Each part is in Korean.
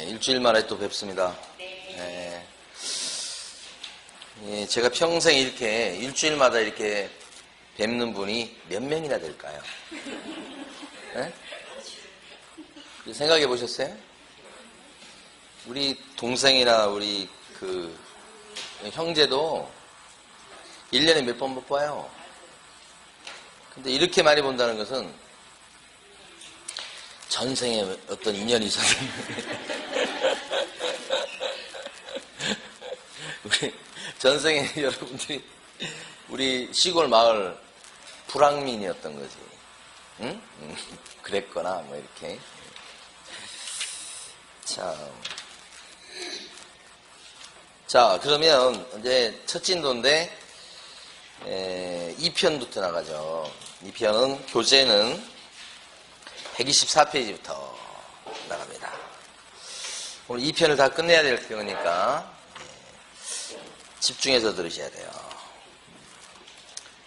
네, 일주일 만에 또 뵙습니다. 네. 예, 제가 평생 이렇게 일주일마다 이렇게 뵙는 분이 몇 명이나 될까요? 네? 생각해 보셨어요? 우리 동생이나 우리 그 형제도 1년에 몇 번 못 봐요. 근데 이렇게 많이 본다는 것은 전생에 어떤 인연이 있어서 우리 전생에 여러분들이 우리 시골 마을 불황민이었던 거지. 응? 그랬거나 뭐 이렇게. 자 그러면 이제 첫 진도인데 2편부터 나가죠. 2편은 교재는 124페이지부터 나갑니다. 오늘 2편을 다 끝내야 될 거니까 집중해서 들으셔야 돼요.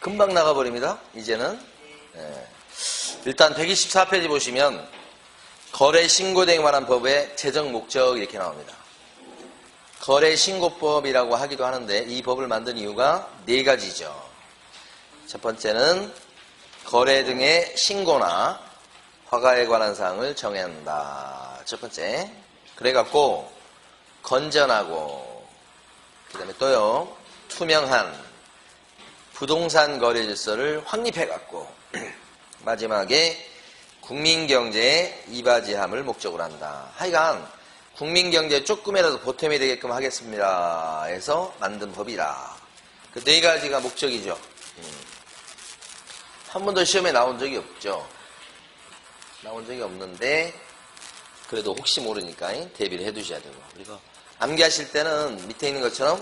금방 나가버립니다. 이제는. 일단 124페이지 보시면 거래 신고 등에 관한 법의 제정 목적 이렇게 나옵니다. 거래 신고법이라고 하기도 하는데 이 법을 만든 이유가 4가지죠. 첫 번째는 거래 등의 신고나 허가에 관한 사항을 정한다. 첫 번째. 그래갖고 건전하고 그 다음에 또요 투명한 부동산 거래 질서를 확립해갖고 마지막에 국민경제에 이바지함을 목적으로 한다. 하여간 국민경제에 조금이라도 보탬이 되게끔 하겠습니다 해서 만든 법이라. 그 4가지가 목적이죠. 한 번도 시험에 나온 적이 없죠. 나온 적이 없는데 그래도 혹시 모르니까 대비를 해두셔야 되고, 그리고 암기하실 때는 밑에 있는 것처럼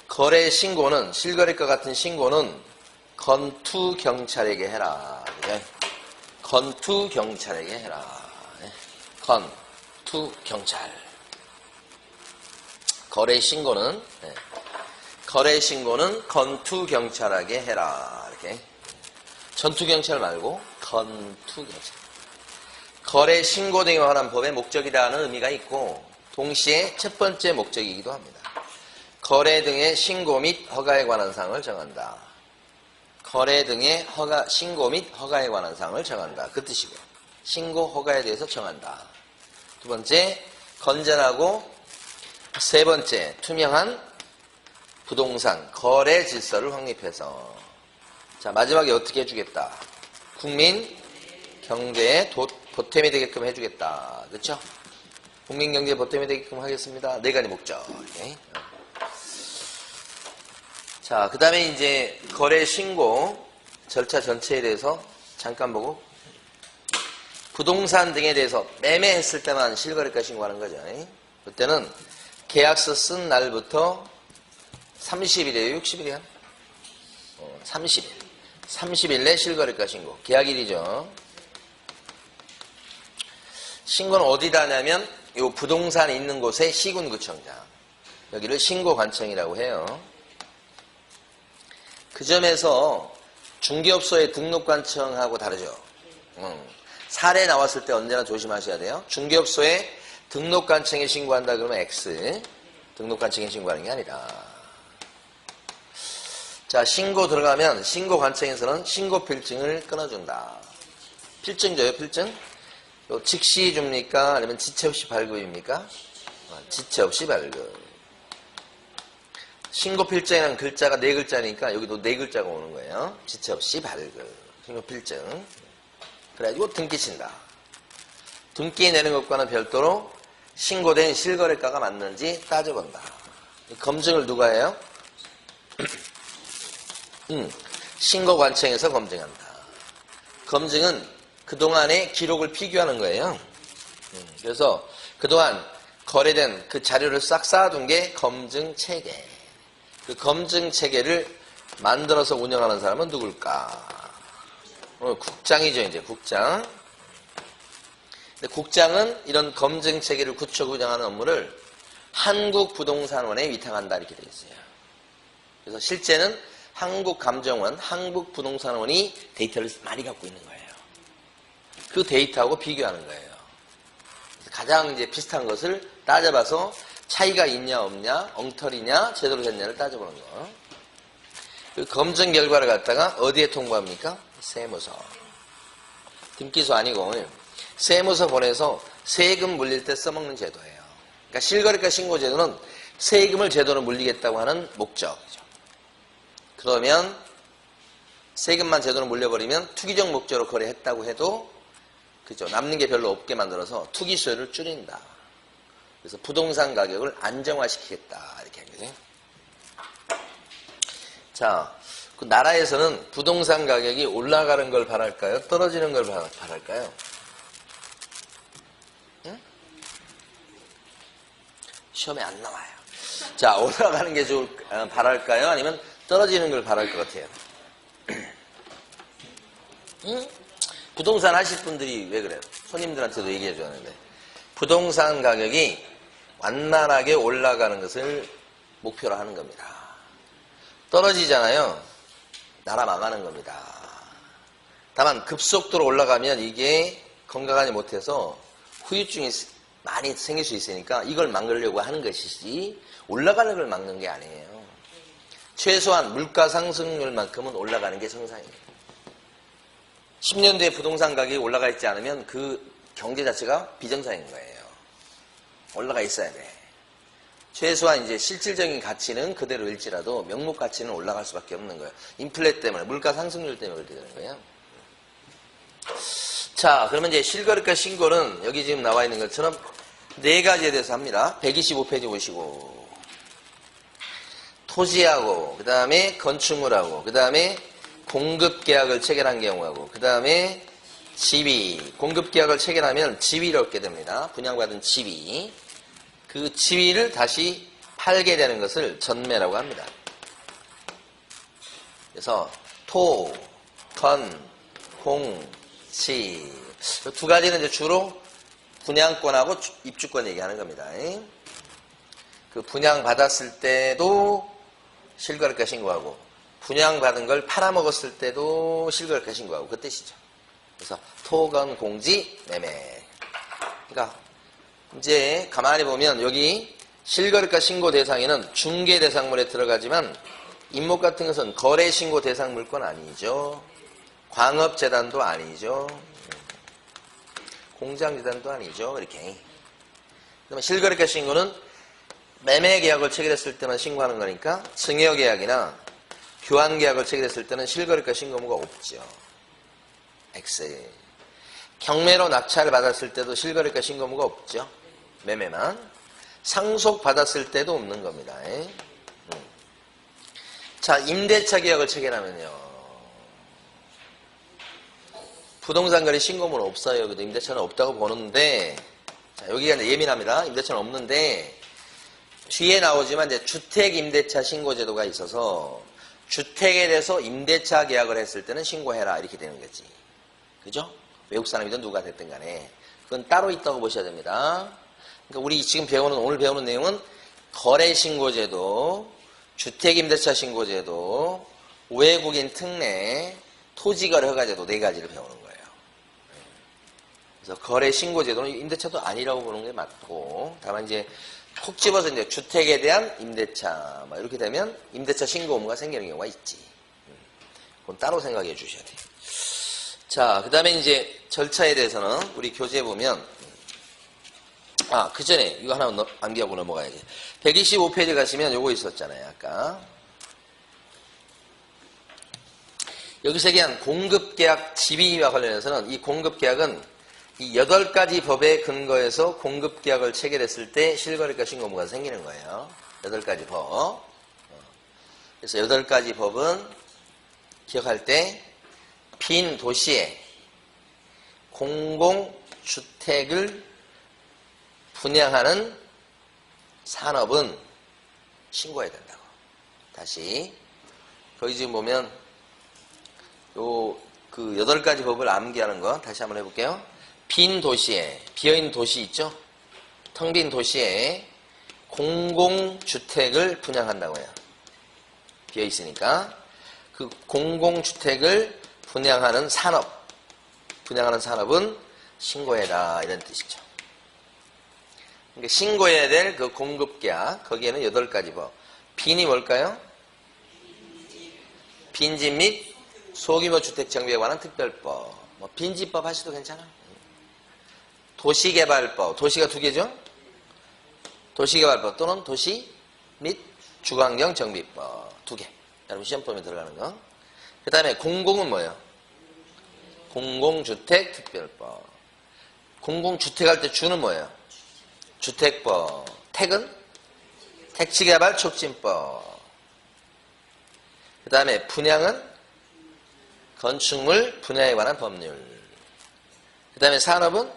거래 신고는 실거래과 같은 신고는 건투경찰에게 해라. 건투경찰에게 해라. 건투경찰. 거래 신고는 건투경찰에게 해라. 이렇게. 전투경찰 말고 건투경찰. 거래 신고 등에 관한 법의 목적이라는 의미가 있고 동시에 첫 번째 목적이기도 합니다. 거래 등의 신고 및 허가에 관한 사항을 정한다. 거래 등의 신고 및 허가에 관한 사항을 정한다. 그 뜻이고요. 신고, 허가에 대해서 정한다. 두 번째, 건전하고 세 번째, 투명한 부동산 거래 질서를 확립해서. 자, 마지막에 어떻게 해주겠다. 국민 경제에 보탬이 되게끔 해주겠다. 그렇죠? 국민 경제에 보탬이 되게끔 하겠습니다. 4가지 목적. 이렇게. 자, 그 다음에 이제 거래 신고 절차 전체에 대해서 잠깐 보고, 부동산 등에 대해서 매매했을 때만 실거래가 신고하는 거죠. 그때는 계약서 쓴 날부터 30일이에요? 60일이야? 30일. 30일 내 실거래가 신고. 계약일이죠. 신고는 어디다 하냐면 이 부동산 있는 곳의 시군구청장. 여기를 신고관청이라고 해요. 그 점에서 중개업소의 등록관청하고 다르죠. 사례 나왔을 때 언제나 조심하셔야 돼요. 중개업소에 등록관청에 신고한다 그러면 X. 등록관청에 신고하는 게 아니라. 자, 신고 들어가면 신고관청에서는 신고필증을 끊어준다. 필증 줘요, 필증? 즉시 줍니까? 아니면 지체 없이 발급입니까? 지체 없이 발급. 신고필증이라는 글자가 4글자니까 여기도 4글자가 오는 거예요. 지체 없이 발급. 신고필증. 그래가지고 등기 친다. 등기 내는 것과는 별도로 신고된 실거래가가 맞는지 따져본다. 검증을 누가 해요? 신고관청에서 검증한다. 검증은 그동안의 기록을 비교하는 거예요. 그래서 그동안 거래된 그 자료를 싹 쌓아둔 게 검증체계. 그 검증체계를 만들어서 운영하는 사람은 누굴까? 국장이죠, 이제 국장. 근데 국장은 이런 검증체계를 구축 운영하는 업무를 한국부동산원에 위탁한다 이렇게 되어 있어요. 그래서 실제는 한국감정원, 한국부동산원이 데이터를 많이 갖고 있는 거예요. 그 데이터하고 비교하는 거예요. 가장 이제 비슷한 것을 따져봐서 차이가 있냐 없냐, 엉터리냐, 제대로 됐냐를 따져보는 거. 그 검증 결과를 갖다가 어디에 통보합니까? 세무서. 등기소 아니고 세무서 보내서 세금 물릴 때 써먹는 제도예요. 그러니까 실거래가 신고제도는 세금을 제대로 물리겠다고 하는 목적이죠. 그러면 세금만 제대로 물려버리면 투기적 목적으로 거래했다고 해도 그죠, 남는 게 별로 없게 만들어서 투기 수요를 줄인다. 그래서 부동산 가격을 안정화시키겠다 이렇게 한 거죠. 자, 그 나라에서는 부동산 가격이 올라가는 걸 바랄까요? 떨어지는 걸 바랄까요? 응? 시험에 안 나와요. 자, 올라가는 게 바랄까요? 아니면 떨어지는 걸 바랄 것 같아요? 응? 부동산 하실 분들이 왜 그래요? 손님들한테도 얘기해 주는데 부동산 가격이 완만하게 올라가는 것을 목표로 하는 겁니다. 떨어지잖아요. 나라 망하는 겁니다. 다만 급속도로 올라가면 이게 건강하지 못해서 후유증이 많이 생길 수 있으니까 이걸 막으려고 하는 것이지 올라가는 걸 막는 게 아니에요. 최소한 물가 상승률만큼은 올라가는 게 정상이에요. 10년 뒤에 부동산 가격이 올라가 있지 않으면 그 경제 자체가 비정상인 거예요. 올라가 있어야 돼. 최소한 이제 실질적인 가치는 그대로일지라도 명목 가치는 올라갈 수밖에 없는 거예요. 인플레 때문에, 물가 상승률 때문에 그렇게 되는 거예요. 자, 그러면 이제 실거래가 신고는 여기 지금 나와 있는 것처럼 4가지에 대해서 합니다. 125페이지 보시고. 토지하고, 그 다음에 건축물하고, 그 다음에 공급계약을 체결한 경우하고, 그 다음에 지위. 공급계약을 체결하면 지위를 얻게 됩니다. 분양받은 지위. 그 지위를 다시 팔게 되는 것을 전매라고 합니다. 그래서 토, 건, 공, 지. 두 가지는 이제 주로 분양권하고 입주권 얘기하는 겁니다. 그 분양받았을 때도 실거래가 신고하고 분양받은 걸 팔아먹었을 때도 실거래가 신고하고 그 뜻이죠. 그래서 토, 건, 공지, 매매. 그러니까 이제 가만히 보면 여기 실거래가 신고 대상에는 중개 대상물에 들어가지만 임목 같은 것은 거래 신고 대상 물건 아니죠. 광업재단도 아니죠. 공장재단도 아니죠. 이렇게. 그다음에 실거래가 신고는 매매계약을 체결했을 때만 신고하는 거니까 증여계약이나 교환계약을 체결했을 때는 실거래가 신고무가 없죠. X. 경매로 낙찰을 받았을 때도 실거래가 신고무가 없죠. 매매만. 상속받았을 때도 없는 겁니다. 자, 임대차 계약을 체결하면요. 부동산 거래 신고무는 없어요. 그래도 임대차는 없다고 보는데, 자, 여기가 이제 예민합니다. 임대차는 없는데, 뒤에 나오지만 이제 주택임대차 신고제도가 있어서, 주택에 대해서 임대차 계약을 했을 때는 신고해라. 이렇게 되는 거지. 그죠? 외국 사람이든 누가 됐든 간에. 그건 따로 있다고 보셔야 됩니다. 그러니까 우리 지금 오늘 배우는 내용은 거래신고제도, 주택임대차 신고제도, 외국인 특례, 토지거래 허가제도 4가지를 배우는 거예요. 그래서 거래신고제도는 임대차도 아니라고 보는 게 맞고, 다만 이제 콕 집어서 이제 주택에 대한 임대차, 막 이렇게 되면 임대차 신고 의무가 생기는 경우가 있지. 그건 따로 생각해 주셔야 돼요. 자, 그 다음에 이제 절차에 대해서는 우리 교재에 보면, 그 전에 이거 하나 암기하고 넘어가야지. 125페이지 가시면 요거 있었잖아요, 아까. 여기서 얘기한 공급계약 지위와 관련해서는 이 공급계약은 이 8가지 법에 근거해서 공급계약을 체결했을 때 실거래가 신고무가 생기는 거예요. 8가지 법. 그래서 8가지 법은 기억할 때 빈 도시에 공공주택을 분양하는 산업은 신고해야 된다고. 다시. 거기 지금 보면 그 8가지 법을 암기하는 거 다시 한번 해볼게요. 빈 도시에, 비어있는 도시 있죠? 텅 빈 도시에 공공주택을 분양한다고요. 비어있으니까. 그 공공주택을 분양하는 산업은 신고해라. 이런 뜻이죠. 그러니까 신고해야 될 그 공급계약, 거기에는 8가지 법. 빈이 뭘까요? 빈집 및 소규모 주택 정비에 관한 특별법. 뭐 빈집법 하셔도 괜찮아. 도시개발법. 도시가 2개죠? 도시개발법 또는 도시 및 주거환경 정비법. 2개. 여러분 시험범위에 들어가는 거. 그 다음에 공공은 뭐예요? 공공주택 특별법. 공공주택 할 때 주는 뭐예요? 주택법. 택은? 택지개발 촉진법. 그 다음에 분양은? 건축물 분야에 관한 법률. 그 다음에 산업은?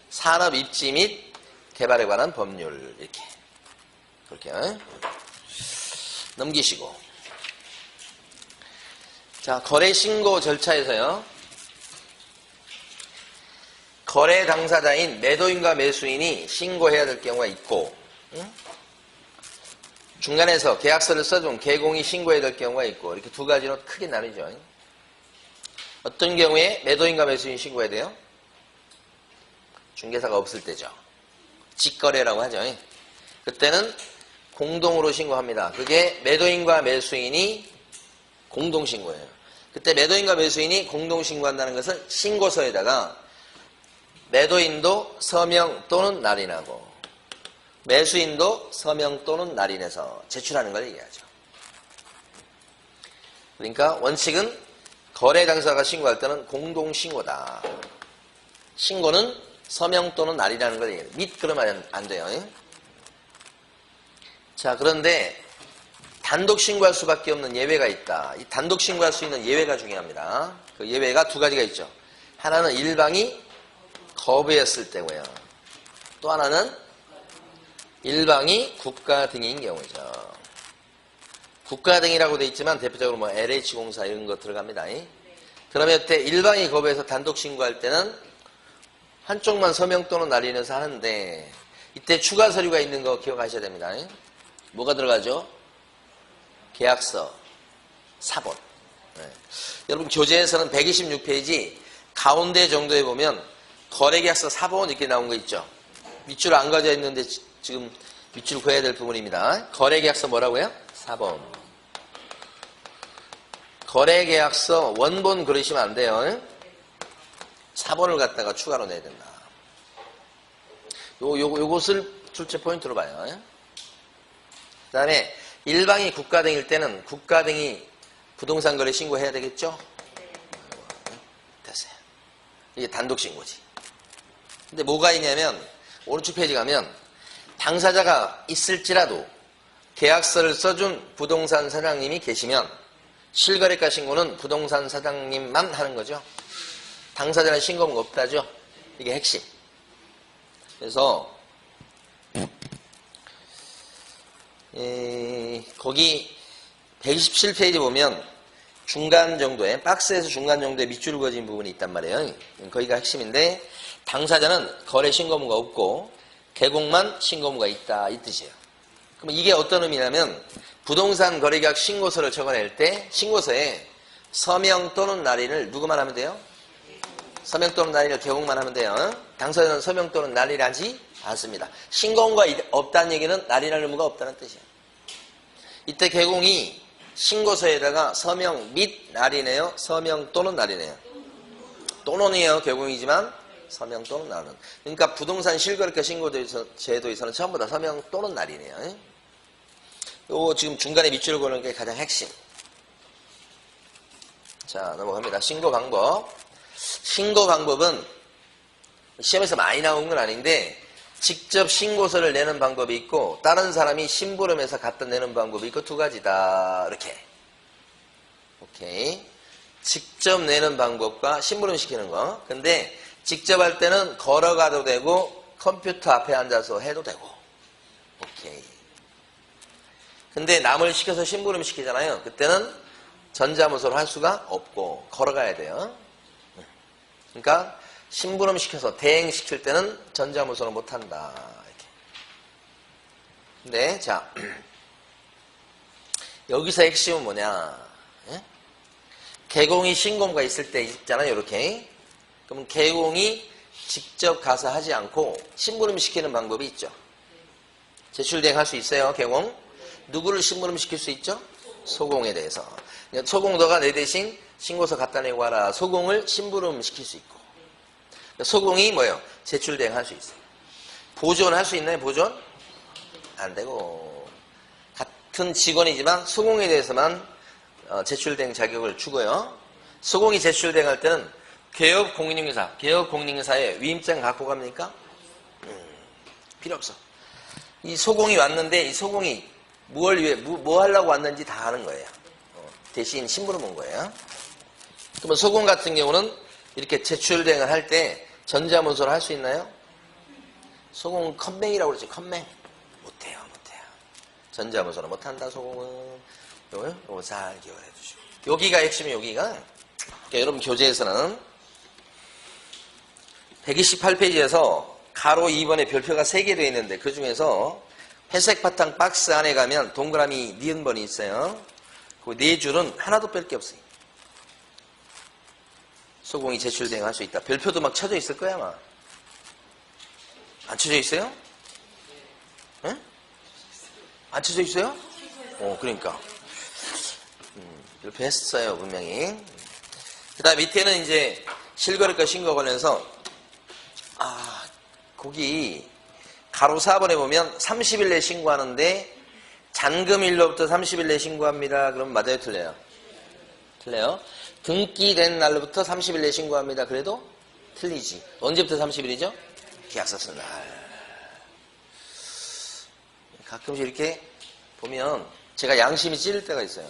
산업 입지 및 개발에 관한 법률. 이렇게. 그렇게. 넘기시고. 자, 거래 신고 절차에서요. 거래 당사자인 매도인과 매수인이 신고해야 될 경우가 있고, 중간에서 계약서를 써준 개공이 신고해야 될 경우가 있고, 이렇게 2가지로 크게 나뉘죠. 어떤 경우에 매도인과 매수인이 신고해야 돼요? 중개사가 없을 때죠. 직거래라고 하죠. 그때는 공동으로 신고합니다. 그게 매도인과 매수인이 공동신고예요. 그때 매도인과 매수인이 공동신고한다는 것은 신고서에다가 매도인도 서명 또는 날인하고 매수인도 서명 또는 날인해서 제출하는 걸 얘기하죠. 그러니까 원칙은 거래 당사자가 신고할 때는 공동신고다. 신고는 서명 또는 날인하는 걸 얘기해요. 및 그러면 안 돼요. 자, 그런데 단독 신고할 수밖에 없는 예외가 있다. 이 단독 신고할 수 있는 예외가 중요합니다. 그 예외가 2가지가 있죠. 하나는 일방이 거부했을 때고요. 또 하나는 일방이 국가 등인 경우죠. 국가 등이라고 되어 있지만 대표적으로 뭐 LH공사 이런 거 들어갑니다. 그러면 이때 일방이 거부해서 단독 신고할 때는 한쪽만 서명 또는 날인해서 하는데 이때 추가 서류가 있는 거 기억하셔야 됩니다. 뭐가 들어가죠? 계약서, 사본. 네. 여러분 교재에서는 126페이지 가운데 정도에 보면 거래계약서 사본 이렇게 나온 거 있죠. 밑줄 안 가져 있는데 지금 밑줄 그어야 될 부분입니다. 거래계약서 뭐라고요? 사본. 거래계약서 원본 그러시면 안 돼요. 사본을 갖다가 추가로 내야 된다. 요것을 출제 포인트로 봐요. 그 다음에 일방이 국가 등일 때는 국가 등이 부동산 거래 신고해야 되겠죠? 됐어요. 이게 단독 신고지. 근데 뭐가 있냐면 오른쪽 페이지 가면 당사자가 있을지라도 계약서를 써준 부동산 사장님이 계시면 실거래가 신고는 부동산 사장님만 하는 거죠. 당사자는 신고가 없다죠. 이게 핵심. 그래서 거기 127페이지 보면 중간 정도에 박스에서 중간 정도에 밑줄 그어진 부분이 있단 말이에요. 거기가 핵심인데 당사자는 거래 신고무가 없고 개공만 신고무가 있다 이 뜻이에요. 그럼 이게 어떤 의미냐면 부동산 거래계약 신고서를 적어낼 때 신고서에 서명 또는 날인을 누구만 하면 돼요? 서명 또는 날인을 개공만 하면 돼요. 당사자는 서명 또는 날인하지 않습니다. 신고무가 없다는 얘기는 날인할 의무가 없다는 뜻이에요. 이때 개공이 신고서에다가 서명 및 날인해요? 서명 또는 날인해요? 또는이에요. 개공이지만 서명 또는 날인. 그러니까 부동산 실거래가 신고제도에서는 전부 다 서명 또는 날인해요. 요거 지금 중간에 밑줄을 그는 게 가장 핵심. 자, 넘어갑니다. 신고 방법. 신고 방법은 시험에서 많이 나온 건 아닌데 직접 신고서를 내는 방법이 있고 다른 사람이 심부름해서 갖다 내는 방법이 있고 2가지다. 이렇게. 오케이. 직접 내는 방법과 심부름 시키는 거. 근데 직접 할 때는 걸어가도 되고 컴퓨터 앞에 앉아서 해도 되고. 오케이. 근데 남을 시켜서 심부름 시키잖아요. 그때는 전자무소로 할 수가 없고 걸어가야 돼요. 그러니까 심부름 시켜서 대행시킬 때는 전자무소는 못한다. 이렇게. 근데 자 여기서 핵심은 뭐냐? 개공이 신고무가 있을 때 있잖아요. 이렇게. 그럼 개공이 직접 가서 하지 않고 심부름 시키는 방법이 있죠. 제출대행 할 수 있어요, 개공. 누구를 심부름 시킬 수 있죠? 소공에 대해서. 소공 너가 내 대신 신고서 갖다 내고 와라. 소공을 심부름 시킬 수 있고. 소공이 뭐예요? 제출대행 할 수 있어요. 보존 할 수 있나요? 보존? 안 되고. 같은 직원이지만 소공에 대해서만 제출대행 자격을 주고요. 소공이 제출대행 할 때는 개업공인중개사에 위임장 갖고 갑니까? 필요 없어. 이 소공이 왔는데 이 소공이 뭐 하려고 왔는지 다 아는 거예요. 대신 심부름 온 거예요. 그러면 소공 같은 경우는 이렇게 제출대행을 할 때 전자문서로 할 수 있나요? 소공은 컴맹이라고 그러지. 컴맹. 못해요. 전자문서로 못한다. 소공은. 요거 잘 기억을 해주시고. 여기가 핵심이 여기가. 그러니까 여러분 교재에서는 128페이지에서 가로 2번에 별표가 3개 되어 있는데 그 중에서 회색 바탕 박스 안에 가면 동그라미 니은 번이 있어요. 그 4줄은 하나도 뺄 게 없어요. 소공이 제출대행 할 수 있다. 별표도 막 쳐져 있을 거야 아마. 안 쳐져 있어요? 응? 안 쳐져 있어요? 그러니까. 별표 했어요 분명히. 그 다음 밑에는 이제 실거래가 신고 관련해서 거기 가로 4번에 보면 30일 내 신고하는데 잔금일로부터 30일 내 신고합니다. 그럼 맞아요? 틀려요? 틀려요? 등기된 날로부터 30일 내 신고합니다. 그래도 틀리지. 언제부터 30일이죠? 계약서 쓴 날. 가끔씩 이렇게 보면 제가 양심이 찌를 때가 있어요.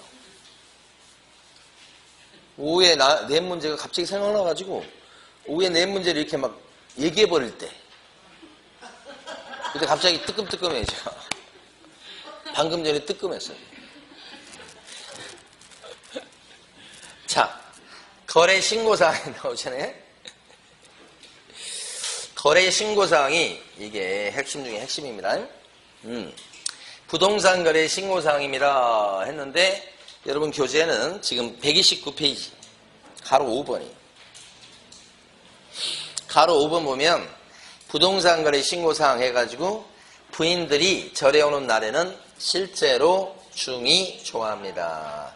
오후에 낸 문제가 갑자기 생각나가지고 오후에 낸 문제를 이렇게 막 얘기해버릴 때 그때 갑자기 뜨끔뜨끔해요. 제가 방금 전에 뜨끔했어요. 자, 거래 신고사항이 나오잖아요. 거래 신고사항이 이게 핵심 중에 핵심입니다. 부동산 거래 신고사항입니다 했는데 여러분 교재에는 지금 129페이지 가로 5번이 가로 5번 보면 부동산 거래 신고사항 해가지고 부인들이 절에 오는 날에는 실제로 중이 좋아합니다.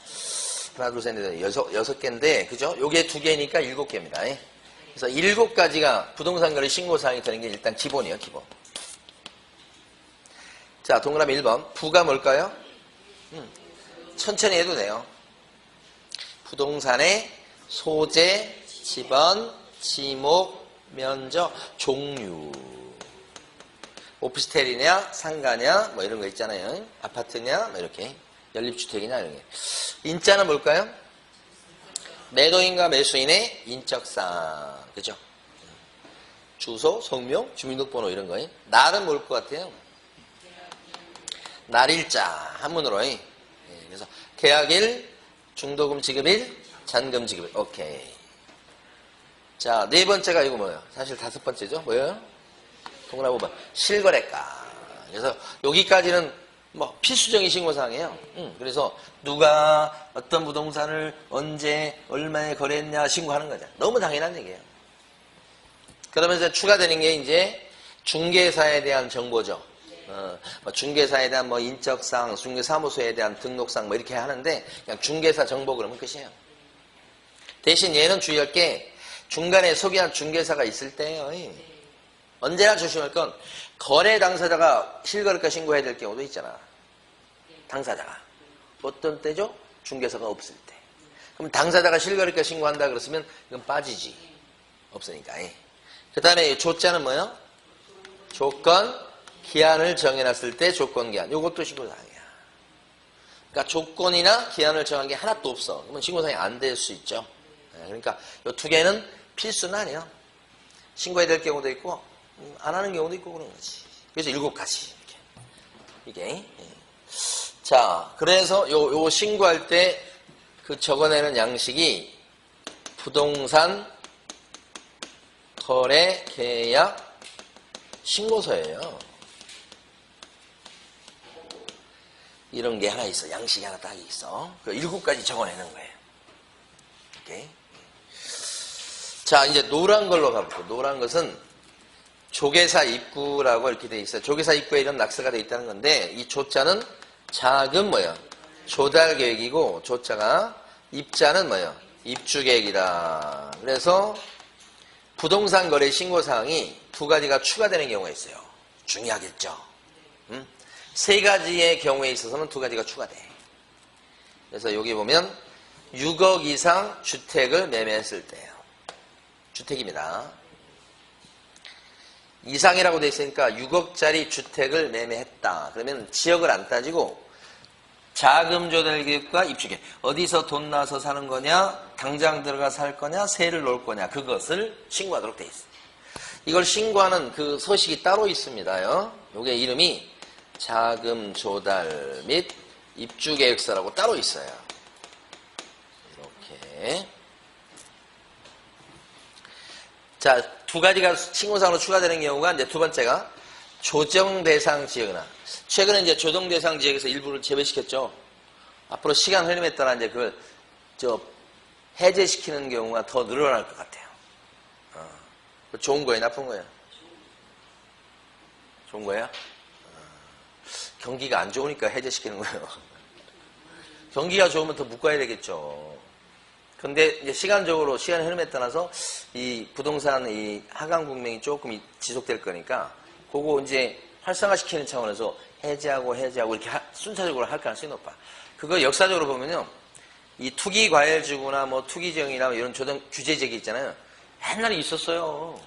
하나, 둘, 셋, 넷, 여섯 개인데, 그죠? 요게 2개니까 7개입니다. 그래서 7가지가 부동산 거래 신고사항이 되는 게 일단 기본이에요, 기본. 자, 동그라미 1번. 부가 뭘까요? 천천히 해도 돼요. 부동산의 소재, 지번, 지목, 면적, 종류. 오피스텔이냐, 상가냐, 뭐 이런 거 있잖아요. 아파트냐, 뭐 이렇게. 연립주택이냐, 이런 게. 인자는 뭘까요? 매도인과 매수인의 인적사항. 그죠? 주소, 성명, 주민등록번호 이런 거예요. 날은 뭘 것 같아요? 날일자, 한문으로. 그래서 계약일, 중도금 지급일, 잔금 지급일. 오케이. 자, 4번째가 이거 뭐예요? 사실 5번째죠? 뭐예요? 동그라미 5번. 실거래가. 그래서 여기까지는 뭐 필수적인 신고사항이에요. 그래서 누가 어떤 부동산을 언제 얼마에 거래했냐 신고하는 거죠. 너무 당연한 얘기예요. 그러면서 추가되는 게 이제 중개사에 대한 정보죠. 중개사에 대한 뭐 인적사항, 중개사무소에 대한 등록사항 뭐 이렇게 하는데 그냥 중개사 정보 그러면 끝이에요. 대신 얘는 주의할 게 중간에 소개한 중개사가 있을 때예요. 언제나 조심할 건 거래 당사자가 실거래가 신고해야 될 경우도 있잖아. 당사자가. 어떤 때죠? 중개사가 없을 때. 그럼 당사자가 실거래가 신고한다 그랬으면 이건 빠지지. 없으니까. 그 다음에 조자는 뭐예요? 조건, 기한을 정해놨을 때 조건기한. 요것도 신고사항이야. 그러니까 조건이나 기한을 정한 게 하나도 없어. 그러면 신고사항이 안 될 수 있죠. 그러니까 요 2개는 필수는 아니에요. 신고해야 될 경우도 있고 안 하는 경우도 있고 그런 거지. 그래서 7가지 이게. 자, 그래서 요 신고할 때 그 적어내는 양식이 부동산 거래 계약 신고서예요. 이런 게 하나 있어. 양식이 하나 딱 있어. 그 7가지 적어내는 거예요. 이렇게. 자, 이제 노란 걸로 가볼게요. 노란 것은 조계사 입구라고 이렇게 돼 있어요. 조계사 입구에 이런 낙서가 돼 있다는 건데 이 조자는 자금 뭐예요? 조달 계획이고 조자가 입자는 뭐예요? 입주 계획이다. 그래서 부동산 거래 신고 사항이 두 가지가 추가되는 경우가 있어요. 중요하겠죠. 세 가지의 경우에 있어서는 두 가지가 추가돼. 그래서 여기 보면 6억 이상 주택을 매매했을 때예요. 주택입니다. 이상이라고 돼 있으니까 6억짜리 주택을 매매했다. 그러면 지역을 안 따지고 자금 조달 계획과 입주 계획. 어디서 돈 나서 사는 거냐, 당장 들어가 살 거냐, 세를 놓을 거냐, 그것을 신고하도록 돼 있어요. 이걸 신고하는 그 서식이 따로 있습니다요. 요게 이름이 자금 조달 및 입주 계획서라고 따로 있어요. 이렇게. 자, 두 가지가 신고사항으로 추가되는 경우가 이제 두 번째가 조정 대상 지역이나 최근에 이제 조정 대상 지역에서 일부를 제외시켰죠. 앞으로 시간 흐름에 따라 이제 그걸 해제시키는 경우가 더 늘어날 것 같아요. 좋은 거예요, 나쁜 거예요? 좋은 거예요? 경기가 안 좋으니까 해제시키는 거예요. 경기가 좋으면 더 묶어야 되겠죠. 근데 이제 시간 흐름에 따라서 이 부동산 이 하강 국면이 조금 지속될 거니까 그거 이제 활성화시키는 차원에서 해제하고 이렇게 순차적으로 할 가능성이 높아. 그거 역사적으로 보면요. 이 투기과열지구나 뭐 투기지역이나 이런 조정 규제지역이 있잖아요. 옛날에 있었어요.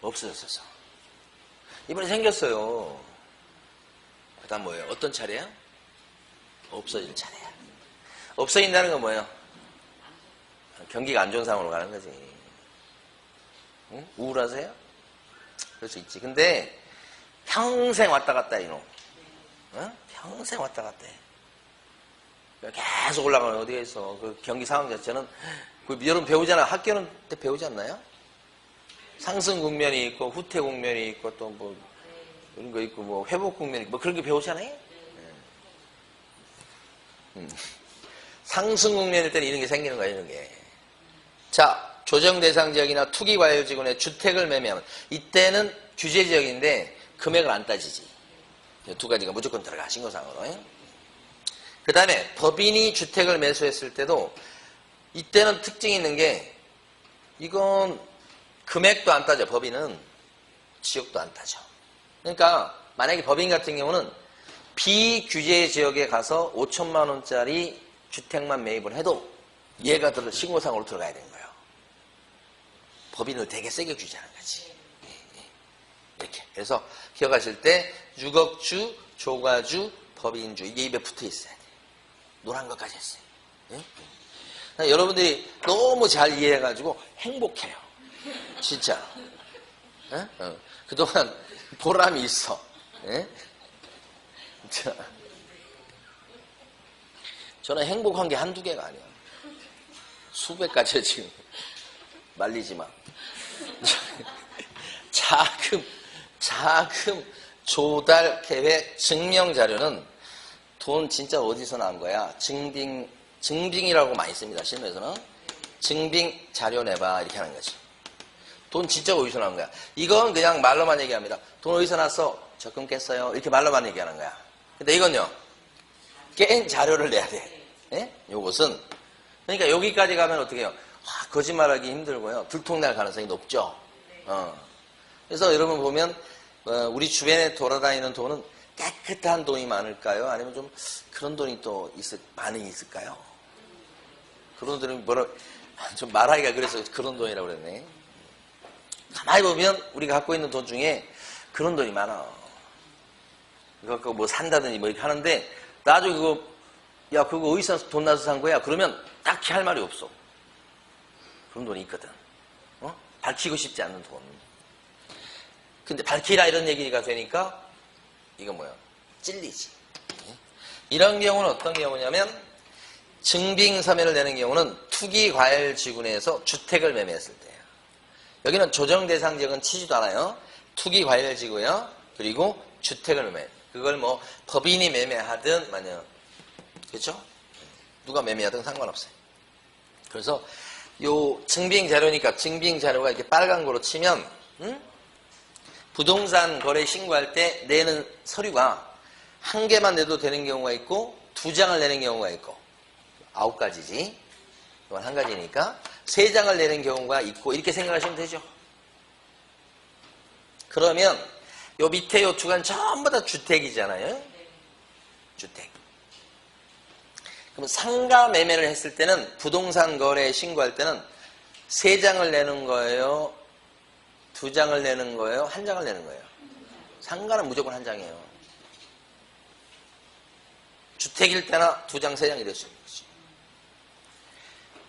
없어졌었어. 이번에 생겼어요. 그 다음 뭐예요? 어떤 차례야? 없어질 차례야. 없어진다는 건 뭐예요? 경기가 안 좋은 상황으로 가는 거지. 응? 우울하세요? 그럴 수 있지. 근데 평생 왔다 갔다 이놈. 응? 평생 왔다 갔다 해. 계속 올라가면 어디가 있어. 그 경기 상황 자체는 여러분 배우잖아. 학교는 때 배우지 않나요? 상승 국면이 있고 후퇴 국면이 있고 또 뭐 이런 거 있고 뭐 회복 국면이 있고 뭐 그런 게 배우잖아요. 상승 국면일 때는 이런 게 생기는 거야, 이런 게. 자, 조정 대상 지역이나 투기 과열 지구내 주택을 매매하면 이때는 규제 지역인데 금액을 안 따지지. 두 가지가 무조건 들어가, 신고사항으로. 그 다음에 법인이 주택을 매수했을 때도 이때는 특징이 있는 게 이건 금액도 안 따져, 법인은. 지역도 안 따져. 그러니까 만약에 법인 같은 경우는 비규제 지역에 가서 5천만 원짜리 주택만 매입을 해도 얘가 신고사항으로 들어가야 되는 거예요. 법인을 되게 세게 규제하는 거지. 이렇게. 그래서 기억하실 때 6억주, 조가주, 법인주 이게 입에 붙어 있어야 돼. 노란 것까지 했어요. 예? 여러분들이 너무 잘 이해해가지고 행복해요. 진짜. 예? 그동안 보람이 있어. 예? 자, 저는 행복한 게 한두 개가 아니야. 수백 가지야, 지금. 말리지 마. 자금 조달 계획 증명 자료는 돈 진짜 어디서 나온 거야? 증빙이라고 많이 씁니다. 실무에서는. 증빙 자료 내봐. 이렇게 하는 거지. 돈 진짜 어디서 나온 거야? 이건 그냥 말로만 얘기합니다. 돈 어디서 났어? 적금 깼어요. 이렇게 말로만 얘기하는 거야. 근데 이건요. 깬 자료를 내야 돼. 예? 요것은. 그러니까 여기까지 가면 어떻게 해요? 거짓말하기 힘들고요. 들통날 가능성이 높죠. 그래서 여러분 보면 우리 주변에 돌아다니는 돈은 깨끗한 돈이 많을까요? 아니면 좀 그런 돈이 또 많이 있을까요? 그런 돈이 좀 말하기가 그래서 그런 돈이라고 그랬네. 가만히 보면 우리가 갖고 있는 돈 중에 그런 돈이 많아. 이거 갖고 뭐 산다든지 뭐 이렇게 하는데 나중에 그거 어디서 돈 나서 산 거야? 그러면 딱히 할 말이 없어. 그런 돈이 있거든. 밝히고 싶지 않는 돈. 근데 밝히라 이런 얘기가 되니까 이건 뭐야? 찔리지. 이런 경우는 어떤 경우냐면 증빙서면을 내는 경우는 투기과열지구내에서 주택을 매매했을 때예요. 여기는 조정대상 지역은 치지도 않아요. 투기과열지구요. 그리고 주택을 매매. 그걸 뭐 법인이 매매하든 만약 그렇죠? 누가 매매하든 상관없어요. 그래서 요 증빙 자료니까 증빙 자료가 이렇게 빨간 거로 치면 응? 부동산 거래 신고할 때 내는 서류가 한 개만 내도 되는 경우가 있고 2장을 내는 경우가 있고 9가지지. 이건 한 가지니까 3장을 내는 경우가 있고 이렇게 생각하시면 되죠. 그러면 요 밑에 요 2간 전부 다 주택이잖아요. 주택. 그럼 상가 매매를 했을 때는 부동산 거래 신고할 때는 3장을 내는 거예요? 2장을 내는 거예요? 1장을 내는 거예요? 상가는 무조건 1장이에요. 주택일 때나 2장, 3장 이럴 수 있는 거지.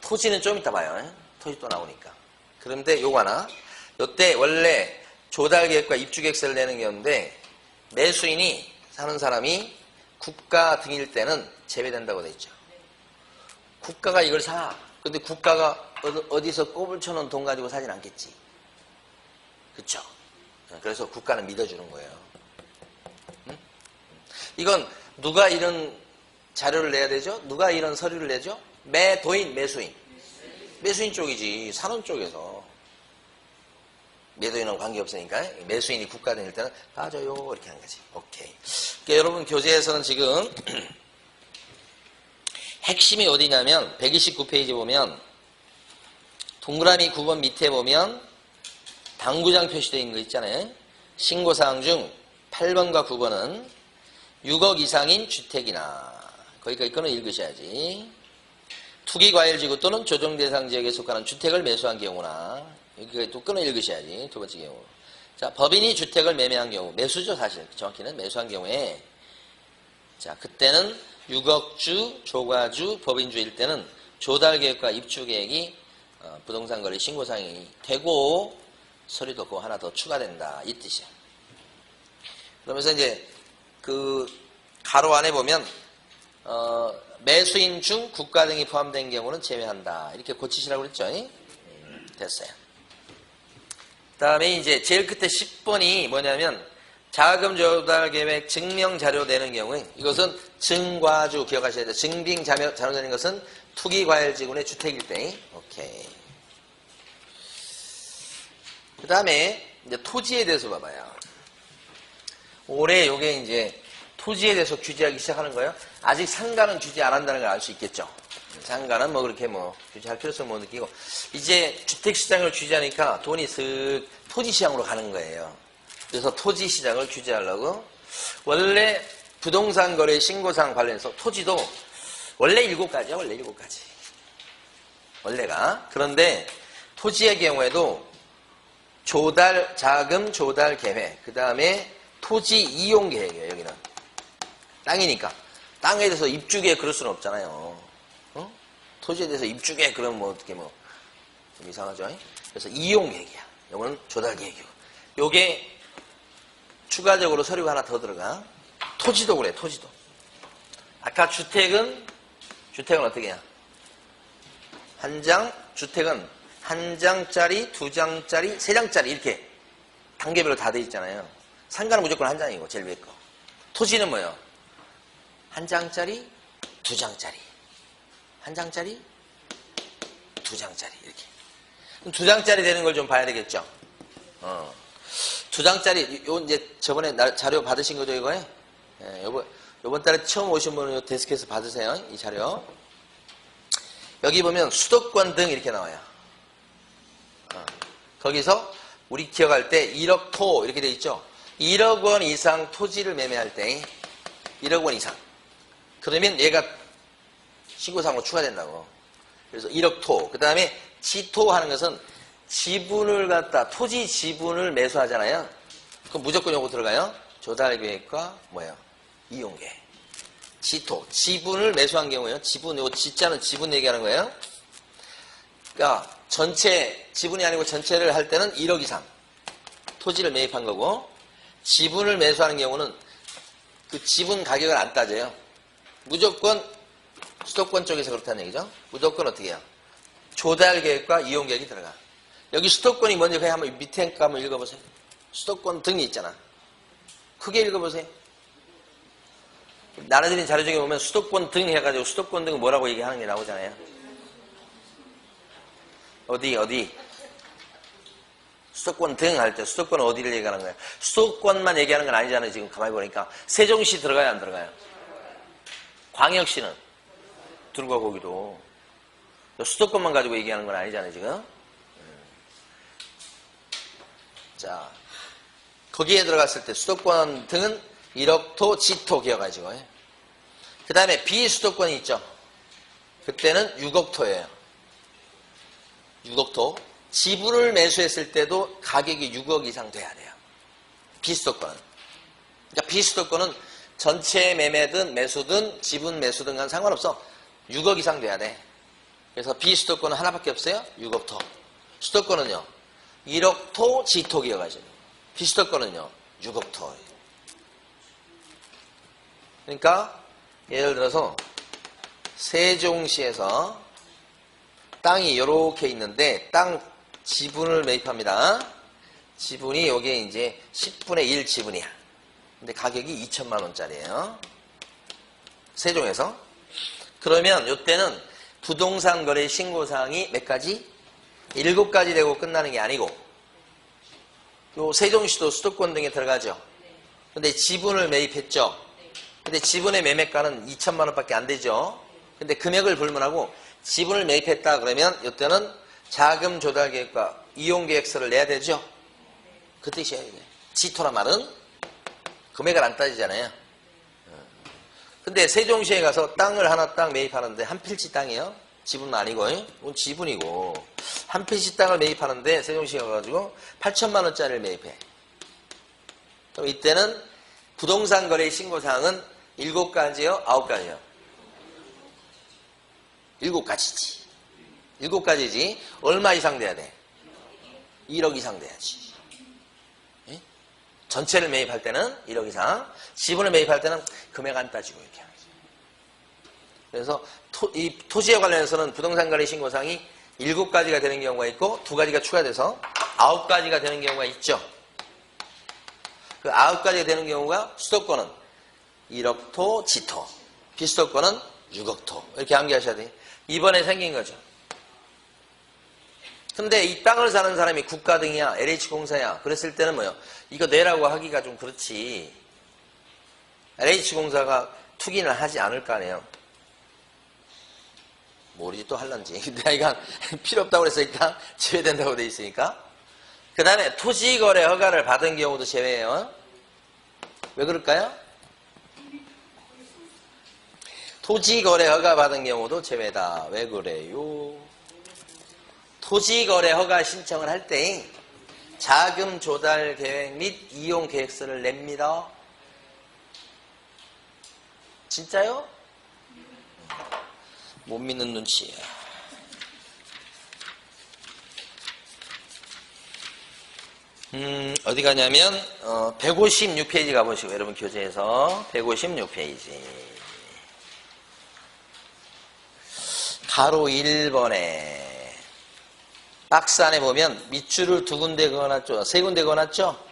토지는 좀 이따 봐요. 토지 또 나오니까. 그런데 요거 하나. 요때 원래 조달계획과 입주계획서를 내는 경우인데 매수인이 사는 사람이 국가 등일 때는 제외된다고 돼 있죠. 국가가 이걸 사. 근데 국가가 어디서 꼽을 쳐놓은 돈 가지고 사진 않겠지. 그쵸? 그래서 국가는 믿어주는 거예요. 응? 이건 누가 이런 자료를 내야 되죠? 누가 이런 서류를 내죠? 매도인, 매수인. 매수인 쪽이지. 사는 쪽에서. 매도인하고 관계없으니까 매수인이 국가 등일 때는 빠져요. 이렇게 하는 거지. 오케이. 그러니까 여러분 교재에서는 지금 핵심이 어디냐면 129페이지 보면 동그라미 9번 밑에 보면 당구장 표시되어 있는 거 있잖아요. 신고사항 중 8번과 9번은 6억 이상인 주택이나 거기까지 거는 읽으셔야지. 투기과열지구 또는 조정대상 지역에 속하는 주택을 매수한 경우나 여기까지 또 끊어 읽으셔야지. 두 번째 경우. 자, 법인이 주택을 매매한 경우 매수죠 사실. 정확히는 매수한 경우에 자 그때는 6억주, 조가주, 법인주일 때는 조달계획과 입주계획이 부동산 거래 신고사항이 되고 서류도 그거 하나 더 추가된다 이 뜻이야. 그러면서 이제 그 가로 안에 보면 매수인 중 국가 등이 포함된 경우는 제외한다 이렇게 고치시라고 그랬죠. 됐어요. 그 다음에 이제 제일 끝에 10번이 뭐냐면 자금 조달 계획 증명 자료 내는 경우에 이것은 증과주 기억하셔야 돼요. 증빙 자료 내는 것은 투기과열지구의 주택일 때. 오케이. 그 다음에 이제 토지에 대해서 봐봐요. 올해 요게 이제 토지에 대해서 규제하기 시작하는 거예요. 아직 상가는 규제 안 한다는 걸 알 수 있겠죠. 상가는 뭐 그렇게 뭐 규제할 필요성 못 느끼고 이제 주택시장을 규제하니까 돈이 슥 토지시장으로 가는 거예요. 그래서 토지시장을 규제하려고 원래 부동산 거래 신고사항 관련해서 토지도 원래 7가지야. 원래 7가지. 원래가. 그런데 토지의 경우에도 조달, 자금 조달 계획, 그 다음에 토지 이용 계획이에요. 여기는 땅이니까 땅에 대해서 입주계획 그럴 수는 없잖아요. 어? 토지에 대해서 입주계획 그러면 뭐 어떻게 뭐 좀 이상하죠. 그래서 이용 계획이야. 이거는 조달 계획이고. 요게 추가적으로 서류가 하나 더 들어가. 토지도 그래. 토지도. 아까 주택은 어떻게 해야? 한 장, 주택은 한 장짜리, 2장짜리, 3장짜리 이렇게 단계별로 다 돼 있잖아요. 상가는 무조건 한 장이고 제일 위에 거. 토지는 뭐예요? 한 장짜리, 2장짜리. 한 장짜리, 2장짜리 이렇게. 그럼 2장짜리 되는 걸 좀 봐야 되겠죠. 2장짜리 요 이제 저번에 자료 받으신 거죠 이거에? 예, 요번 달에 처음 오신 분은 요 데스크에서 받으세요. 이 자료. 여기 보면 수도권 등 이렇게 나와요. 거기서 우리 기억할 때 1억 토 이렇게 돼 있죠. 1억 원 이상 토지를 매매할 때 1억 원 이상. 그러면 얘가 신고사항으로 추가된다고. 그래서 1억 토. 그 다음에 지토 하는 것은 지분을 갖다 토지 지분을 매수하잖아요. 그럼 무조건 요거 들어가요. 조달계획과 뭐예요? 이용계획. 지토. 지분을 매수한 경우에요. 지분, 요 지자는 지분 얘기하는 거예요. 그러니까 전체 지분이 아니고 전체를 할 때는 1억 이상 토지를 매입한 거고 지분을 매수하는 경우는 그 지분 가격을 안 따져요. 무조건 수도권 쪽에서 그렇다는 얘기죠. 무조건 어떻게 해요? 조달계획과 이용계획이 들어가. 여기 수도권이 뭔지 그냥 한번 밑에 거 한번 읽어보세요. 수도권 등이 있잖아. 크게 읽어보세요. 나눠드린 자료 중에 보면 수도권 등 해가지고 수도권 등은 뭐라고 얘기하는 게 나오잖아요. 어디? 수도권 등 할 때 수도권은 어디를 얘기하는 거야? 수도권만 얘기하는 건 아니잖아요. 지금 가만히 보니까. 세종시 들어가요, 안 들어가요? 광역시는? 들어가, 거기도. 수도권만 가지고 얘기하는 건 아니잖아요, 지금. 자, 거기에 들어갔을 때 수도권 등은 1억토, 지토 기억하시고. 그 다음에 비수도권이 있죠. 그때는 6억토예요. 6억토. 지분을 매수했을 때도 가격이 6억 이상 돼야 돼요. 비수도권은. 그러니까 비수도권은 전체 매매든 매수든 지분 매수든 간 상관없어. 6억 이상 돼야 돼. 그래서 비수도권은 하나밖에 없어요. 6억토. 수도권은요. 1억토, 지토 기억하시죠. 비수도권은요. 6억토. 그러니까 예를 들어서 세종시에서 땅이 이렇게 있는데 땅 지분을 매입합니다. 지분이 여기에 이제 10분의 1 지분이야. 근데 가격이 2천만 원짜리예요. 세종에서. 그러면 이때는 부동산 거래 신고사항이 몇 가지? 7가지 되고 끝나는 게 아니고 요 세종시도 수도권 등에 들어가죠. 근데 지분을 매입했죠. 근데 지분의 매매가는 2천만 원밖에 안 되죠. 근데 금액을 불문하고 지분을 매입했다 그러면 이때는 자금 조달 계획과 이용 계획서를 내야 되죠. 그 뜻이에요. 이게. 지토란 말은 금액을 안 따지잖아요. 근데 세종시에 가서 땅을 하나 딱 매입하는데 한 필지 땅이에요. 지분은 아니고, 이건 지분이고 한 필지 땅을 매입하는데 세종시에 가가지고 8천만 원짜리를 매입해. 그럼 이때는 부동산 거래 신고사항은 7가지요? 9가지요? 7가지지. 7가지지. 얼마 이상 돼야 돼? 1억 이상 돼야지. 예? 전체를 매입할 때는 1억 이상, 지분을 매입할 때는 금액 안 따지고 이렇게 하는 거죠. 그래서 이 토지에 관련해서는 부동산 거래 신고사항이 7가지가 되는 경우가 있고 2가지가 추가돼서 9가지가 되는 경우가 있죠. 그 9가지가 되는 경우가 수도권은 1억토, 지토, 비수도권은 6억토 이렇게 암기하셔야 돼요. 이번에 생긴 거죠. 근데 이 땅을 사는 사람이 국가 등이야, LH공사야. 그랬을 때는 뭐요? 이거 내라고 하기가 좀 그렇지. LH공사가 투기는 하지 않을 거 아니에요. 모르지 또 할란지. 내가 이거 필요 없다고 그랬으니까 제외된다고 돼 있으니까. 그 다음에 토지거래 허가를 받은 경우도 제외해요. 왜 그럴까요? 토지거래 허가 받은 경우도 제외다. 왜 그래요? 토지거래 허가 신청을 할 때 자금 조달 계획 및 이용 계획서를 냅니다. 진짜요? 못 믿는 눈치야. 어디 가냐면 156페이지 가보시고 여러분 교재에서 156페이지 가로 1번에 박스 안에 보면 밑줄을 2군데 그어놨죠. 3군데 그어놨죠.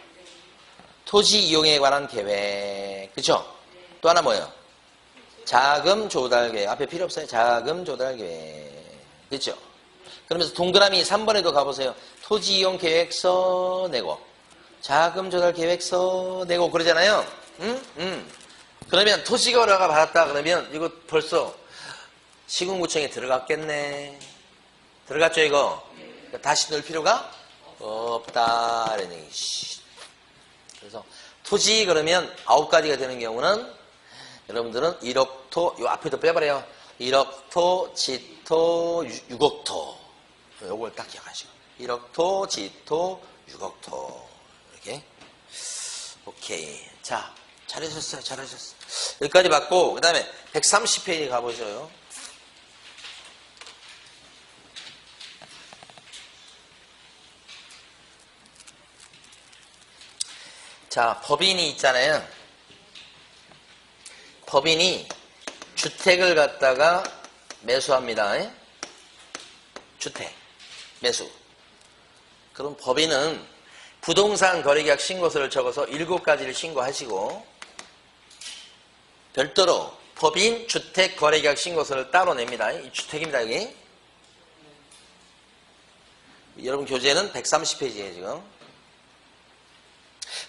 토지 이용에 관한 계획. 그쵸? 또 하나 뭐예요? 자금 조달 계획. 앞에 필요 없어요. 자금 조달 계획. 그쵸? 그러면서 동그라미 3번에도 가보세요. 토지 이용 계획서 내고 자금 조달 계획서 내고 그러잖아요. 그러면 토지거래가 받았다 그러면 이거 벌써 시군구청에 들어갔겠네. 들어갔죠 이거? 다시 넣을 필요가 없다. 이런 얘기. 그래서 토지 그러면 9가지가 되는 경우는 여러분들은 1억토, 요 앞에도 빼버려요. 1억토, 지토, 6억토. 요걸 딱 기억하시고. 1억토, 지토, 6억토. 이렇게. 오케이. 자, 잘하셨어요. 잘하셨어요. 여기까지 받고, 그 다음에 130페이지 가보셔요. 자, 법인이 있잖아요. 법인이 주택을 갖다가 매수합니다. 주택, 매수. 그럼 법인은 부동산 거래계약 신고서를 적어서 7가지를 신고하시고 별도로 법인 주택 거래계약 신고서를 따로 냅니다. 이 주택입니다, 여기. 여러분 교재는 130페이지예요, 지금.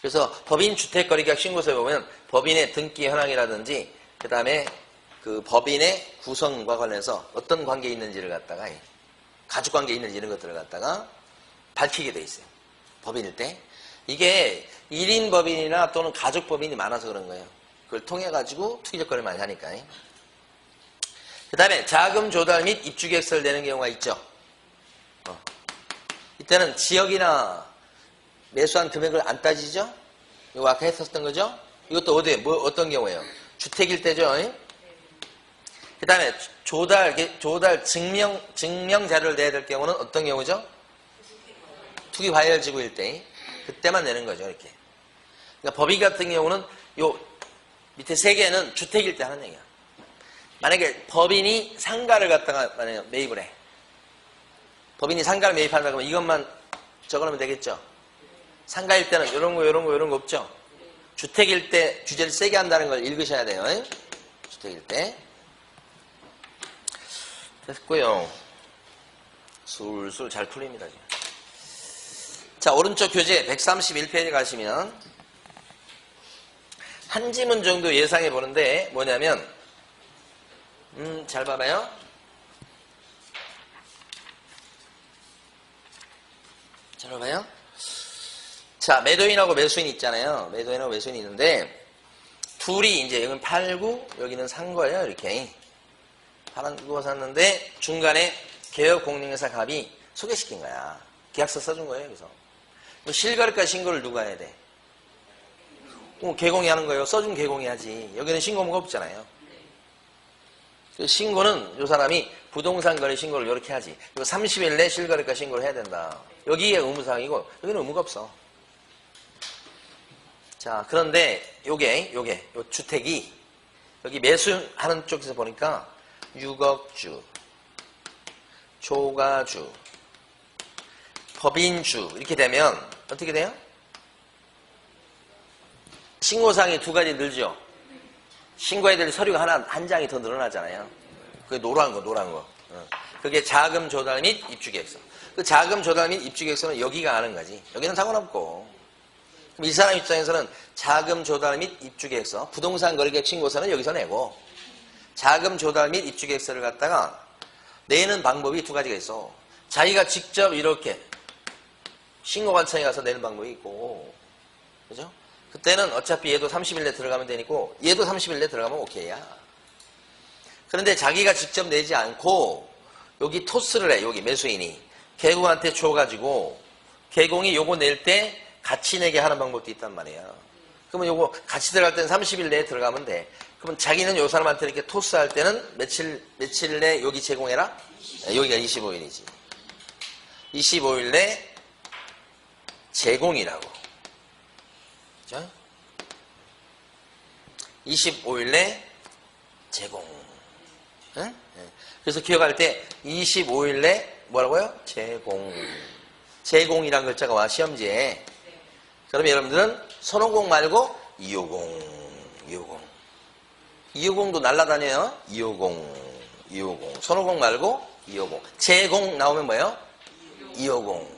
그래서 법인 주택거래계약 신고서에 보면 법인의 등기 현황이라든지 그 다음에 그 법인의 구성과 관련해서 어떤 관계에 있는지를 갖다가 가족관계에 있는지 이런 것들을 갖다가 밝히게 돼 있어요. 법인일 때. 이게 1인 법인이나 또는 가족 법인이 많아서 그런 거예요. 그걸 통해 가지고 투기적 거래를 많이 하니까. 그 다음에 자금 조달 및 입주 계획서를 내는 경우가 있죠. 이때는 지역이나 매수한 금액을 안 따지죠. 이거 아까 했었던 거죠. 이것도 어디에 어떤 경우예요? 주택일 때죠. 그 다음에 조달 증명 자료를 내야 될 경우는 어떤 경우죠? 투기 과열지구일 때 그때만 내는 거죠. 이렇게. 그러니까 법인 같은 경우는 요 밑에 세 개는 주택일 때 하는 얘기야. 만약에 법인이 상가를 갖다가 만약에 매입을 해. 법인이 상가를 매입한다 그러면 이것만 적어놓으면 되겠죠. 상가일 때는 이런 거 없죠. 주택일 때 주제를 세게 한다는 걸 읽으셔야 돼요. 주택일 때. 됐고요. 술술 잘 풀립니다. 지금. 자, 오른쪽 교재 131페이지 가시면 한 지문 정도 예상해 보는데 뭐냐면 잘 봐봐요. 잘 봐봐요. 자, 매도인하고 매수인 있잖아요. 매도인하고 매수인이 있는데 둘이 이제 여기는 팔고 여기는 산 거예요. 이렇게 팔고 샀는데 중간에 개업공인중개사 갑이 소개시킨 거야. 계약서 써준 거예요. 그래서 실거래가 신고를 누가 해야 돼? 개공이 하는 거예요. 써준 개공이 하지. 여기는 신고무가 없잖아요. 신고는 이 사람이 부동산 거래 신고를 이렇게 하지. 그리고 30일 내 실거래가 신고를 해야 된다. 여기에 의무사항이고 여기는 의무가 없어. 자, 그런데 요 주택이 여기 매수하는 쪽에서 보니까 6억주, 초과주, 법인주 이렇게 되면 어떻게 돼요? 신고사항이 두 가지 늘죠. 신고해야 될 서류가 한 장이 더 늘어나잖아요. 그게 노란 거. 그게 자금 조달 및 입주 계획서. 그 자금 조달 및 입주 계획서는 여기가 하는 거지. 여기는 상관없고. 그럼 이 사람 입장에서는 자금 조달 및 입주 계획서, 부동산 거래계약 신고서는 여기서 내고, 자금 조달 및 입주 계획서를 갖다가 내는 방법이 두 가지가 있어. 자기가 직접 이렇게 신고관청에 가서 내는 방법이 있고, 그죠? 그때는 어차피 얘도 30일 내 들어가면 되니까 얘도 30일 내 들어가면 오케이야. 그런데 자기가 직접 내지 않고 여기 토스를 해. 여기 매수인이 개공한테 줘가지고 개공이 요거 낼 때 같이 내게 하는 방법도 있단 말이야. 그러면 요거 같이 들어갈 때는 30일 내에 들어가면 돼. 그러면 자기는 요 사람한테 이렇게 토스할 때는 며칠 내 여기 제공해라? 여기가 25일이지. 25일 내 제공이라고. 그죠? 25일 내 제공. 응? 그래서 기억할 때 25일 내 뭐라고요? 제공. 제공이란 글자가 와, 시험지에. 그러면 여러분들은 손오공 말고 250. 250도 날라다녀요. 250. 손오공 말고 250. 제공 나오면 뭐예요? 250.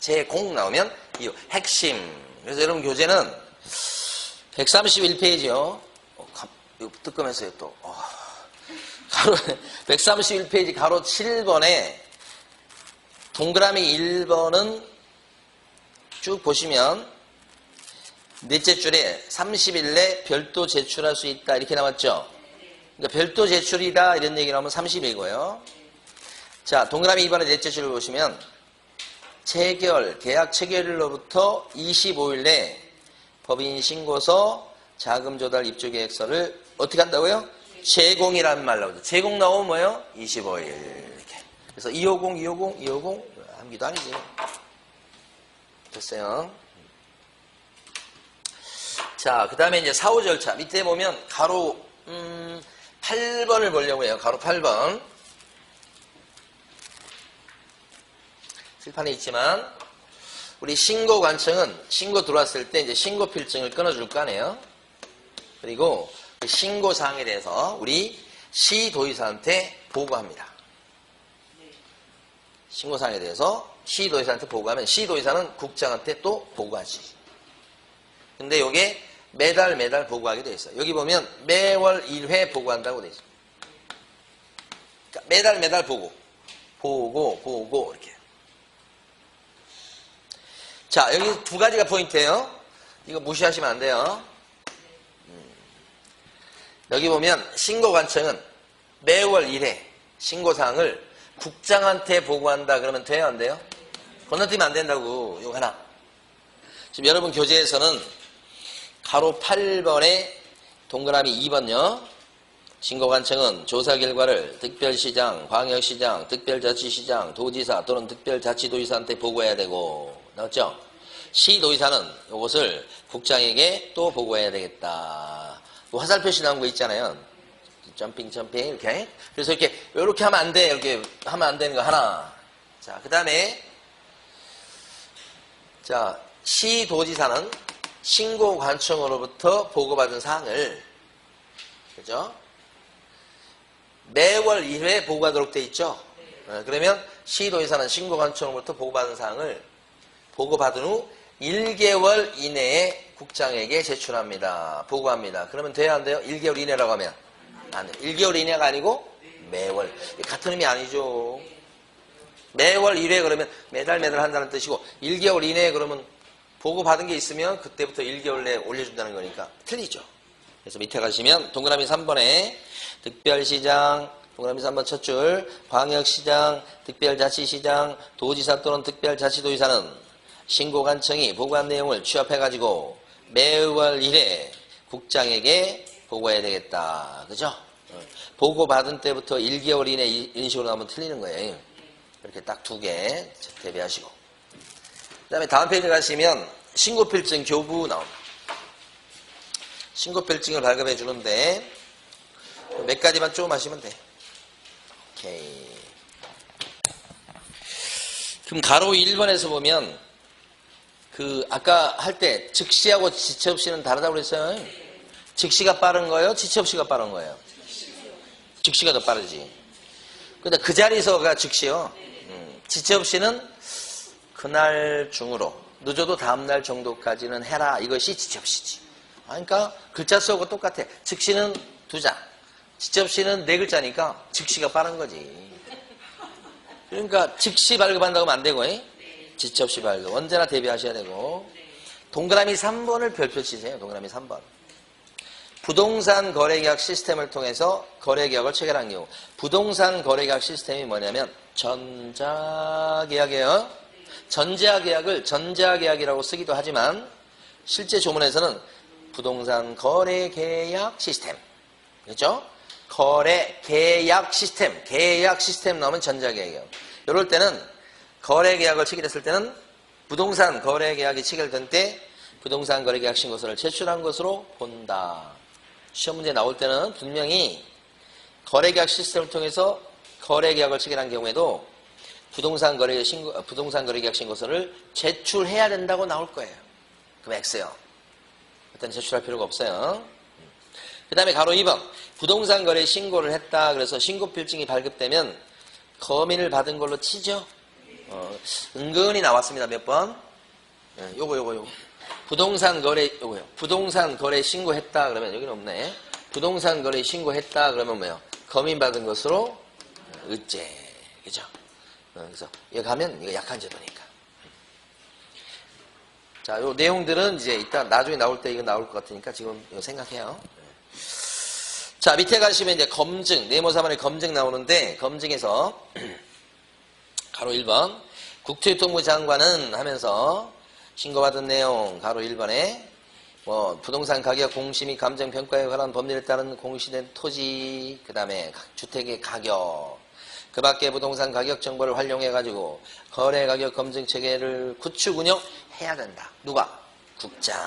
제공 나오면 250. 핵심. 그래서 여러분 교재는 131페이지요. 이거 뜨끔했어요, 또. 가로, 131페이지 가로 7번에 동그라미 1번은 쭉 보시면 넷째 줄에 30일 내 별도 제출할 수 있다 이렇게 나왔죠. 그러니까 별도 제출이다 이런 얘기 나오면 30일이고요. 자, 동그라미 2번의 넷째 줄을 보시면 계약 체결일로부터 25일 내 법인 신고서, 자금 조달 입주 계획서를 어떻게 한다고요? 제공이라는 말 나오죠. 제공 나오면 뭐예요? 25일. 이렇게. 그래서 250 함기도 아니지. 됐어요. 자, 그 다음에 이제 사후 절차. 밑에 보면 가로 8번을 보려고 해요. 가로 8번. 실판에 있지만 우리 신고관청은 신고 들어왔을 때 이제 신고필증을 끊어줄 거 아니에요. 그리고 그 신고사항에 대해서 우리 시도의사한테 보고합니다. 신고사항에 대해서 시도의사한테 보고하면 시도의사는 국장한테 또 보고하지. 근데 요게 매달 보고하게 돼 있어요. 여기 보면 매월 1회 보고한다고 돼 있어요. 그러니까 매달 보고 이렇게. 자, 여기 두 가지가 포인트예요. 이거 무시하시면 안 돼요. 여기 보면 신고관청은 매월 1회 신고사항을 국장한테 보고한다 그러면 돼요, 안 돼요? 건너뛰면 안 된다고. 이거 하나. 지금 여러분 교재에서는 가로 8번에 동그라미 2번요. 신고관청은 조사 결과를 특별시장, 광역시장, 특별자치시장, 도지사 또는 특별자치도지사한테 보고해야 되고, 나왔죠? 시도의사는 이것을 국장에게 또 보고해야 되겠다. 뭐 화살 표시 나온 거 있잖아요. 점핑 이렇게. 그래서 이렇게 하면 안 돼. 이렇게 하면 안 되는 거 하나. 자, 그 다음에 자, 시도지사는 신고관청으로부터 보고받은 사항을, 그죠? 매월 1회 보고하도록 돼 있죠? 그러면 시도지사는 신고관청으로부터 보고받은 사항을 보고받은 후 1개월 이내에 국장에게 제출합니다. 보고합니다. 그러면 돼야 안 돼요? 1개월 이내라고 하면 안 돼요. 1개월 이내가 아니고 매월. 같은 의미 아니죠. 매월 1회 그러면 매달 한다는 뜻이고 1개월 이내에 그러면 보고받은 게 있으면 그때부터 1개월 내에 올려준다는 거니까 틀리죠. 그래서 밑에 가시면 동그라미 3번에 특별시장, 동그라미 3번 첫 줄, 광역시장, 특별자치시장, 도지사 또는 특별자치도지사는 신고관청이 보고한 내용을 취합해가지고 매월 1회 국장에게 보고해야 되겠다. 그죠? 보고받은 때부터 1개월 이내 이런 식으로 나오면 틀리는 거예요. 이렇게 딱 두 개 대비하시고. 그 다음에 다음 페이지 가시면 신고필증 교부 나옵니다. 신고필증을 발급해 주는데 몇 가지만 조금 하시면 돼. 오케이. 그럼 가로 1번에서 보면 아까 할 때 즉시하고 지체 없이는 다르다고 그랬어요. 즉시가 빠른 거예요? 지체 없이가 빠른 거예요? 즉시가 더 빠르지. 근데 그 자리에서가 즉시요. 지체 없이는 그날 중으로 늦어도 다음날 정도까지는 해라. 이것이 지체 없이지. 그러니까 글자 수하고 똑같아. 즉시는 2장. 지체 없이는 4글자니까 즉시가 빠른 거지. 그러니까 즉시 발급한다고 하면 안 되고, 지체 없이 발급. 언제나 대비하셔야 되고. 동그라미 3번을 별표 치세요. 동그라미 3번. 부동산 거래계약 시스템을 통해서 거래계약을 체결한 경우. 부동산 거래계약 시스템이 뭐냐면 전자계약이에요. 전자계약을 전자계약이라고 쓰기도 하지만 실제 조문에서는 부동산 거래계약 시스템. 그렇죠? 거래계약 시스템. 계약 시스템 나오면 전자계약이에요. 이럴 때는 거래계약을 체결했을 때는 부동산 거래계약이 체결된 때 부동산 거래계약 신고서를 제출한 것으로 본다. 시험 문제 나올 때는 분명히 거래계약 시스템을 통해서 거래계약을 체결한 경우에도 부동산 거래계약 신고서를 제출해야 된다고 나올 거예요. 그럼 X요. 일단 제출할 필요가 없어요. 그 다음에 가로 2번. 부동산 거래 신고를 했다. 그래서 신고필증이 발급되면 거민을 받은 걸로 치죠. 은근히 나왔습니다. 몇 번? 요거. 부동산 거래, 요거요. 부동산 거래 신고했다. 그러면 여기는 없네. 부동산 거래 신고했다. 그러면 뭐요? 거민 받은 것으로 의제. 그죠? 그래서 여기 가면 이거 약한 제도니까. 자, 요 내용들은 이제 이따 나중에 나올 때 이거 나올 것 같으니까 지금 이거 생각해요. 자, 밑에 가시면 이제 검증, 네모사반에 검증 나오는데, 검증에서, 가로 1번, 국토교통부 장관은 하면서, 신고받은 내용, 가로 1번에, 부동산 가격 공시 및 감정 평가에 관한 법률에 따른 공시된 토지, 그 다음에 주택의 가격, 그 밖에 부동산 가격 정보를 활용해가지고, 거래 가격 검증 체계를 구축 운영해야 된다. 누가? 국장.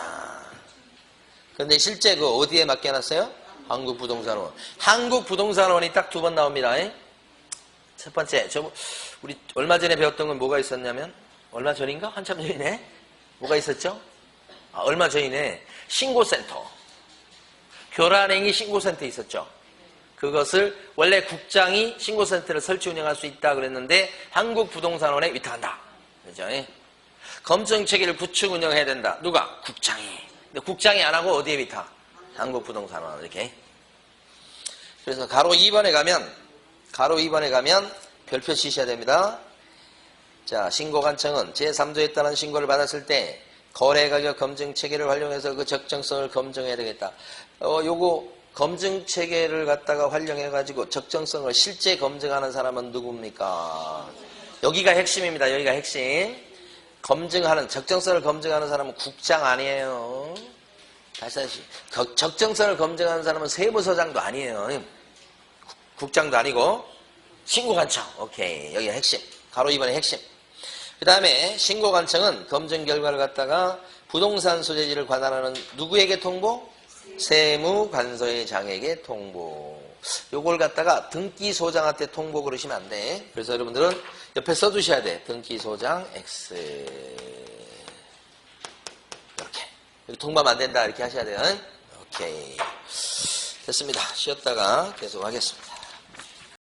근데 실제 어디에 맡겨놨어요? 한국부동산원. 한국부동산원이 딱 2번 나옵니다. 첫 번째, 우리 얼마 전에 배웠던 건 뭐가 있었냐면, 얼마 전인가? 한참 전이네? 뭐가 있었죠? 얼마 전이네. 신고센터. 교란행위 신고센터 있었죠. 그것을 원래 국장이 신고센터를 설치 운영할 수 있다 그랬는데, 한국부동산원에 위탁한다. 그죠? 검증체계를 구축 운영해야 된다. 누가? 국장이. 근데 국장이 안 하고 어디에 비타? 한국부동산원. 이렇게. 그래서 가로 2번에 가면 별표 치셔야 됩니다. 자, 신고관청은 제3조에 따른 신고를 받았을 때 거래가격 검증체계를 활용해서 그 적정성을 검증해야 되겠다. 요거 검증체계를 갖다가 활용해가지고 적정성을 실제 검증하는 사람은 누굽니까? 여기가 핵심입니다. 여기가 핵심. 적정성을 검증하는 사람은 국장 아니에요. 다시. 적정성을 검증하는 사람은 세무서장도 아니에요. 국장도 아니고 신고관청. 오케이. 여기가 핵심. 가로 2번의 핵심. 그 다음에 신고관청은 검증 결과를 갖다가 부동산 소재지를 관할하는 누구에게 통보? 세무관서의장에게 통보. 요걸 갖다가 등기소장한테 통보 그러시면 안 돼. 그래서 여러분들은 옆에 써두셔야 돼. 등기소장 X. 이렇게. 여기 통보하면 안 된다. 이렇게 하셔야 돼요. 오케이. 됐습니다. 쉬었다가 계속 하겠습니다.